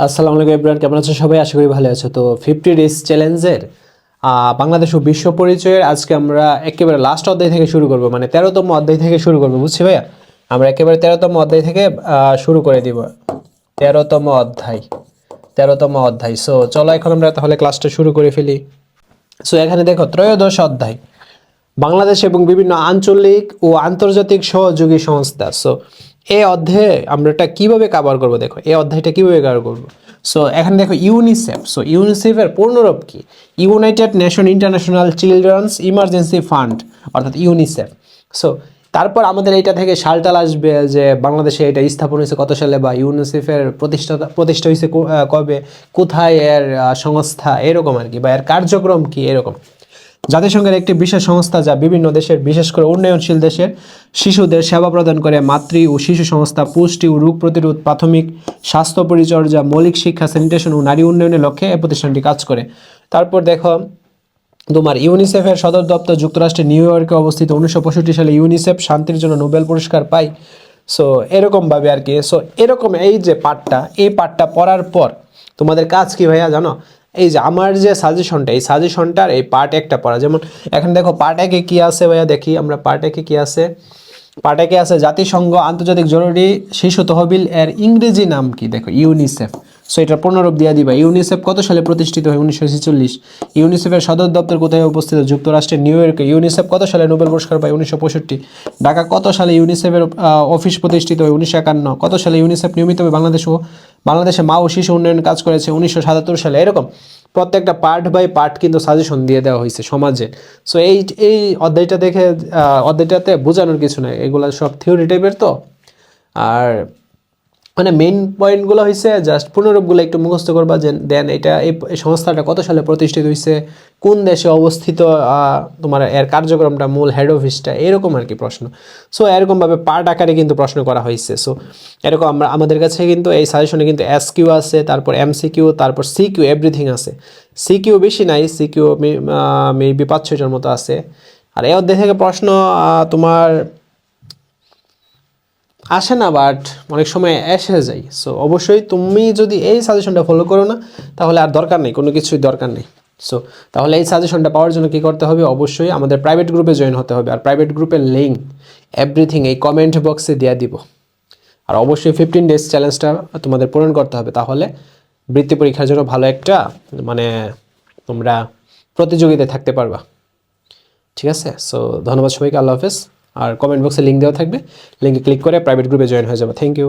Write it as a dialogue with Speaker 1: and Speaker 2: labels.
Speaker 1: আসসালামু আলাইকুম এভরিওয়ান, কেমন আছো সবাই? আশা করি ভালো আছো। তো 50 ডেজ চ্যালেঞ্জের বাংলাদেশ ও বিশ্ব পরিচয়ের আজকে আমরা একেবারে লাস্ট অধ্যায় থেকে শুরু করব, মানে 13তম অধ্যায় থেকে শুরু করব, বুঝছি ভাইয়া? আমরা একেবারে 13তম অধ্যায় থেকে শুরু করে দিব। 13তম অধ্যায়, 13তম অধ্যায়। সো চলো এখন আমরা তাহলে ক্লাসটা শুরু করে ফেলি। সো এখানে দেখো ত্রয়োদশ অধ্যায়, বাংলাদেশ এবং বিভিন্ন আঞ্চলিক ও আন্তর্জাতিক সহযোগী সংস্থা। সো এই অধ্যায়ে আমরা এটা কিভাবে কভার করব, দেখো এই অধ্যায়টা কিভাবে কভার করব। সো এখানে দেখো ইউনিসেফ। সো ইউনিসেফের পূর্ণরূপ কি? United nation international children's emergency fund, অর্থাৎ ইউনিসেফ। সো তারপর আমাদের এইটা থেকে সালটাল আসবে যে বাংলাদেশে এটা স্থাপন হয়েছে কত সালে, বা ইউনিসেফের প্রতিষ্ঠা হয়েছে কবে, কোথায় এর সংস্থা, এরকম আর কি, বা এর কার্যক্রম কি, এরকম। জাতিসংঘের একটি বিশেষ সংস্থা যা বিভিন্ন দেশের, বিশেষ করে উন্নয়নশীল দেশের শিশুদের সেবা প্রদান করে। মাতৃ ও শিশু সংস্থা পুষ্টি ও রোগ প্রতিরোধ, প্রাথমিক স্বাস্থ্য পরিচর্যা, মৌলিক শিক্ষা, স্যানিটেশন ও নারী উন্নয়নের লক্ষ্যে এই প্রতিষ্ঠানটি কাজ করে। তারপর দেখো তোমার ইউনিসেফের সদর দপ্তর যুক্তরাষ্ট্রের নিউ ইয়র্কে অবস্থিত। 1965 সালে ইউনিসেফ শান্তির জন্য নোবেল পুরস্কার পায়। সো এরকমভাবে আর কি। সো এরকম এই যে পার্টটা, এই পার্টটা পড়ার পর তোমাদের কাজ কি ভাইয়া জানো? এই যে আমার যে সাজেশনটা, এই সাজেশনটার এই পার্ট একটা পড়া। যেমন এখন দেখো পার্ট একে কী আছে ভাইয়া, দেখি আমরা পার্ট একে কী আছে। পার্ট একে আছে জাতিসংঘ আন্তর্জাতিক জরুরি শিশু তহবিল, এর ইংরেজি নাম কি? দেখো ইউনিসেফ। সো এটার পুনরূপ দিয়া দিবা। ইউনিসেফ কত সালে প্রতিষ্ঠিত হয়? 1946। ইউনিসেফের সদর দপ্তর কোথায় অবস্থিত? যুক্তরাষ্ট্রের নিউ ইয়র্কে। ইউনিসেফ কত সালে নোবেল পুরস্কার পায়? 1965। ঢাকা কত সালে ইউনিসেফের অফিস প্রতিষ্ঠিত হয়? 1951। কত সালে ইউনিসেফ নিয়মিতভাবে বাংলাদেশে মা ও শিশু উন্নয়ন কাজ করেছে? 1977 সালে। এরকম প্রত্যেকটা পার্ট বাই পার্ট কিন্তু সাজেশন দিয়ে দেওয়া হয়েছে সমাজে। সো এই অধ্যায়টা দেখে অধ্যায়টাতে বোঝানোর কিছু নাই, এগুলো সব থিওরি টাইপের। তো আর মানে মেইন পয়েন্টগুলো হয়েছে জাস্ট পুনরূপগুলো একটু মুখস্থ করবা, যে দেন এটা এই সংস্থাটা কত সালে প্রতিষ্ঠিত হয়েছে, কোন দেশে অবস্থিত, তোমার এর কার্যক্রমটা, মূল হেড অফিসটা, এরকম আর কি প্রশ্ন। সো এরকমভাবে পার্ট আকারে কিন্তু প্রশ্ন করা হয়েছে। সো এরকম আমাদের কাছে কিন্তু এই সাজেশনে কিন্তু এসকিউ আছে, তারপর এমসিকিউ, তারপর সিকিউ, এভরিথিং আছে। সিকিউ বেশি নাই, সিকিউ মেবি 5-6টার মতো আছে। আর এই অধ্যায় থেকে প্রশ্ন তোমার আসে না, বাট অনেক সময় এসে যায়। সো অবশ্যই তুমি যদি এই সাজেশনটা ফলো করো না, তাহলে আর দরকার নেই, কোনো কিছুই দরকার নেই। সো তাহলে এই সাজেশনটা পাওয়ার জন্য কী করতে হবে? অবশ্যই আমাদের প্রাইভেট গ্রুপে জয়েন হতে হবে। আর প্রাইভেট গ্রুপের লিঙ্ক এভরিথিং এই কমেন্ট বক্সে দেওয়া দিব। আর অবশ্যই 15 ডেজ চ্যালেঞ্জটা তোমাদের পূরণ করতে হবে, তাহলে বৃত্তি পরীক্ষার জন্য ভালো একটা মানে তোমরা প্রতিযোগিতায় থাকতে পারবা। ঠিক আছে? সো ধন্যবাদ সবাইকে, আল্লাহ হাফেজ। আর কমেন্ট বক্সে লিঙ্ক দেওয়া থাকবে, লিঙ্কে ক্লিক করে প্রাইভেট গ্রুপে জয়েন হয়ে যাবে। Thank you.